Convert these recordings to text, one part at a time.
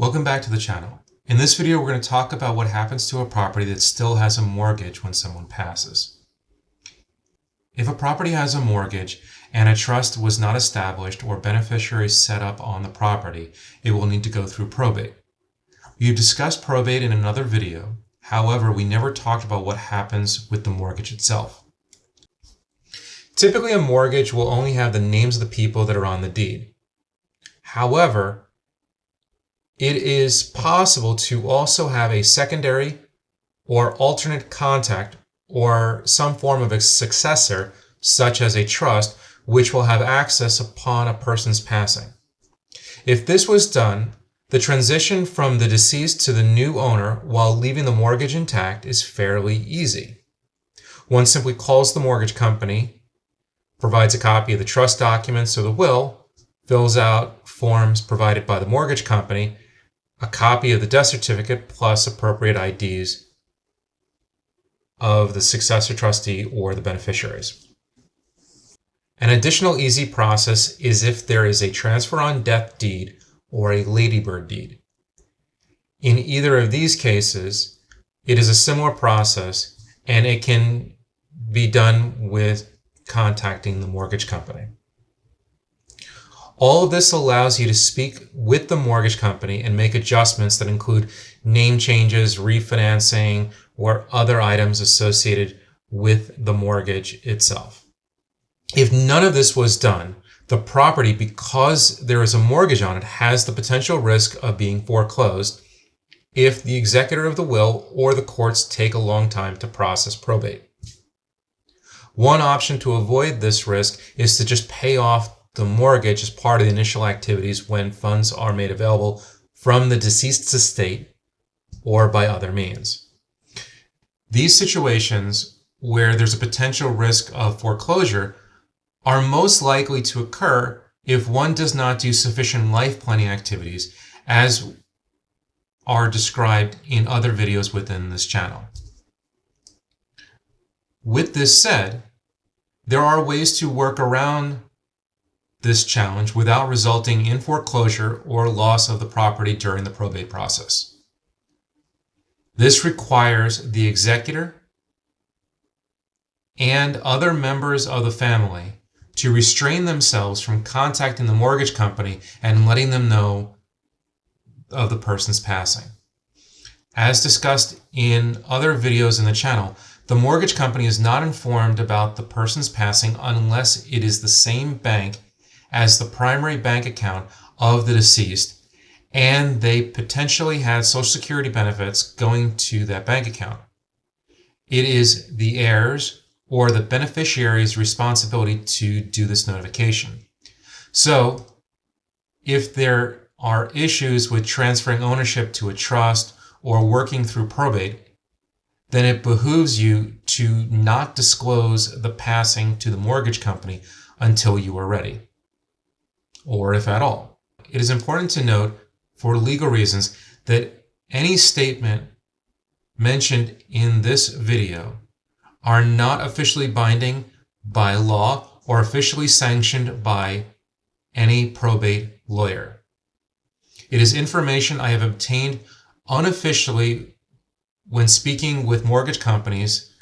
Welcome back to the channel. In this video, we're going to talk about what happens to a property that still has a mortgage when someone passes. If a property has a mortgage and a trust was not established or beneficiaries set up on the property, it will need to go through probate. We've discussed probate in another video. However, we never talked about what happens with the mortgage itself. Typically, a mortgage will only have the names of the people that are on the deed. However, it is possible to also have a secondary or alternate contact or some form of a successor, such as a trust, which will have access upon a person's passing. If this was done, the transition from the deceased to the new owner while leaving the mortgage intact is fairly easy. One simply calls the mortgage company, provides a copy of the trust documents or the will, fills out forms provided by the mortgage company, a copy of the death certificate plus appropriate IDs of the successor trustee or the beneficiaries. An additional easy process is if there is a transfer on death deed or a ladybird deed. In either of these cases, it is a similar process and it can be done with contacting the mortgage company. All of this allows you to speak with the mortgage company and make adjustments that include name changes, refinancing, or other items associated with the mortgage itself. If none of this was done, the property, because there is a mortgage on it, has the potential risk of being foreclosed if the executor of the will or the courts take a long time to process probate. One option to avoid this risk is to just pay off the mortgage as part of the initial activities when funds are made available from the deceased's estate or by other means. These situations where there's a potential risk of foreclosure are most likely to occur if one does not do sufficient life planning activities as are described in other videos within this channel. With this said, there are ways to work around this challenge without resulting in foreclosure or loss of the property during the probate process. This requires the executor and other members of the family to restrain themselves from contacting the mortgage company and letting them know of the person's passing. As discussed in other videos in the channel, the mortgage company is not informed about the person's passing unless it is the same bank as the primary bank account of the deceased and they potentially had Social Security benefits going to that bank account. It is the heirs or the beneficiary's responsibility to do this notification. So, if there are issues with transferring ownership to a trust or working through probate, then it behooves you to not disclose the passing to the mortgage company until you are ready, or if at all. It is important to note, for legal reasons, that any statement mentioned in this video are not officially binding by law or officially sanctioned by any probate lawyer. It is information I have obtained unofficially when speaking with mortgage companies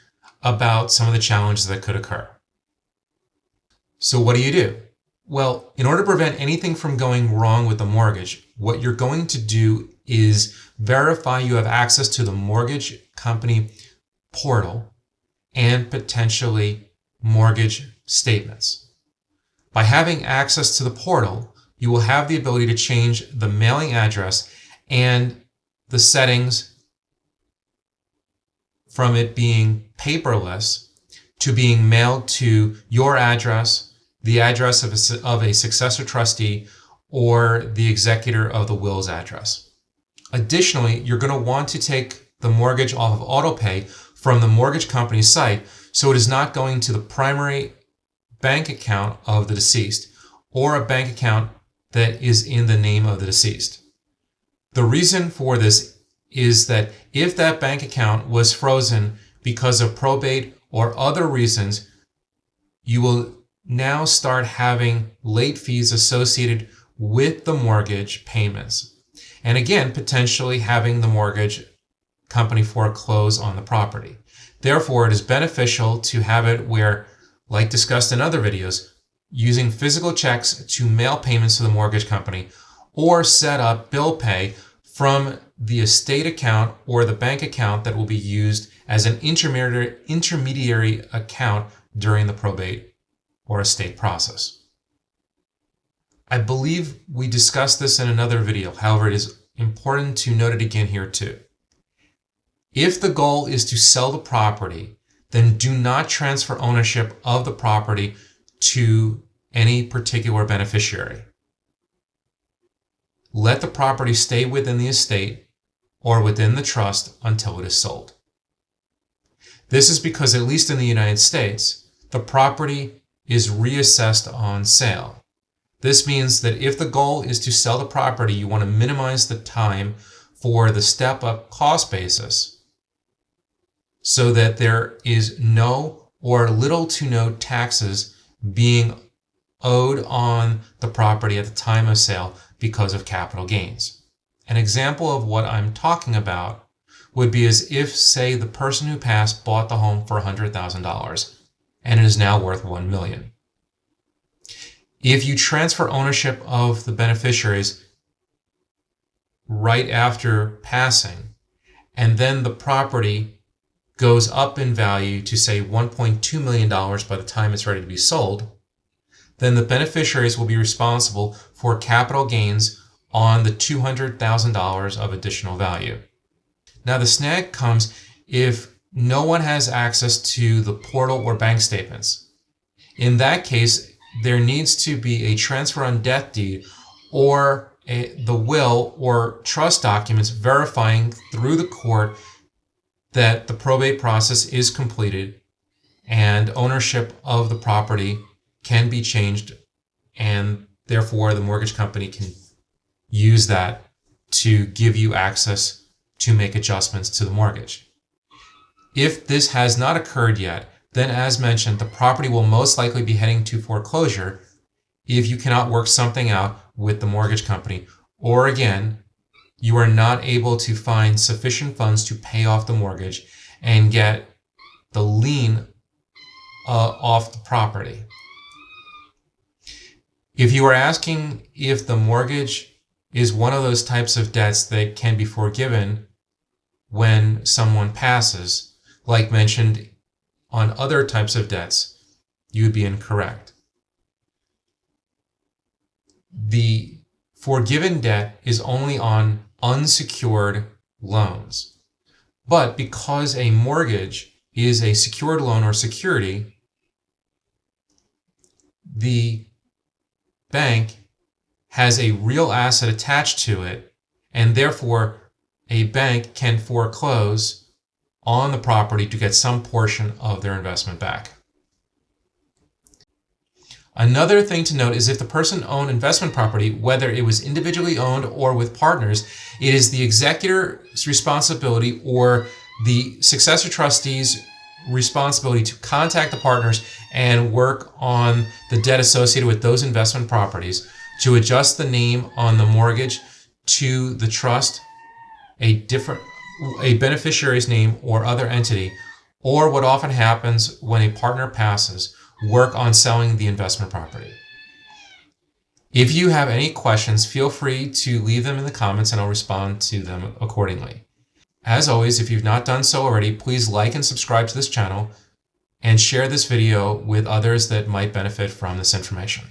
about some of the challenges that could occur. So what do you do? Well, in order to prevent anything from going wrong with the mortgage, what you're going to do is verify you have access to the mortgage company portal and potentially mortgage statements. By having access to the portal, you will have the ability to change the mailing address and the settings from it being paperless to being mailed to your address, the address of a successor trustee, or the executor of the will's address. Additionally, you're going to want to take the mortgage off of autopay from the mortgage company's site so it is not going to the primary bank account of the deceased or a bank account that is in the name of the deceased. The reason for this is that if that bank account was frozen because of probate or other reasons, you will now start having late fees associated with the mortgage payments. and again, potentially having the mortgage company foreclose on the property. Therefore, it is beneficial to have it where, like discussed in other videos, using physical checks to mail payments to the mortgage company or set up bill pay from the estate account or the bank account that will be used as an intermediary account during the probate or estate process. I believe we discussed this in another video. However, it is important to note it again here too. If the goal is to sell the property, then do not transfer ownership of the property to any particular beneficiary. Let the property stay within the estate or within the trust until it is sold. This is because, at least in the United States, the property is reassessed on sale. This means that if the goal is to sell the property, you want to minimize the time for the step-up cost basis so that there is no or little to no taxes being owed on the property at the time of sale because of capital gains. An example of what I'm talking about would be as if, say, the person who passed bought the home for $100,000 and it is now worth $1 million. If you transfer ownership of the beneficiaries right after passing, and then the property goes up in value to, say, $1.2 million by the time it's ready to be sold, then the beneficiaries will be responsible for capital gains on the $200,000 of additional value. Now, the snag comes if no one has access to the portal or bank statements. In that case, there needs to be a transfer on death deed or the will or trust documents verifying through the court that the probate process is completed and ownership of the property can be changed, and therefore the mortgage company can use that to give you access to make adjustments to the mortgage. If this has not occurred yet, then as mentioned, the property will most likely be heading to foreclosure if you cannot work something out with the mortgage company, or again, you are not able to find sufficient funds to pay off the mortgage and get the lien off the property. If you are asking if the mortgage is one of those types of debts that can be forgiven when someone passes, like mentioned on other types of debts, you would be incorrect. The forgiven debt is only on unsecured loans. But because a mortgage is a secured loan or security, the bank has a real asset attached to it, and therefore a bank can foreclose on the property to get some portion of their investment back. Another thing to note is if the person owned investment property, whether it was individually owned or with partners, it is the executor's responsibility or the successor trustee's responsibility to contact the partners and work on the debt associated with those investment properties to adjust the name on the mortgage to the trust, a beneficiary's name or other entity, or what often happens when a partner passes, work on selling the investment property. If you have any questions, feel free to leave them in the comments and I'll respond to them accordingly. As always, if you've not done so already, please like and subscribe to this channel and share this video with others that might benefit from this information.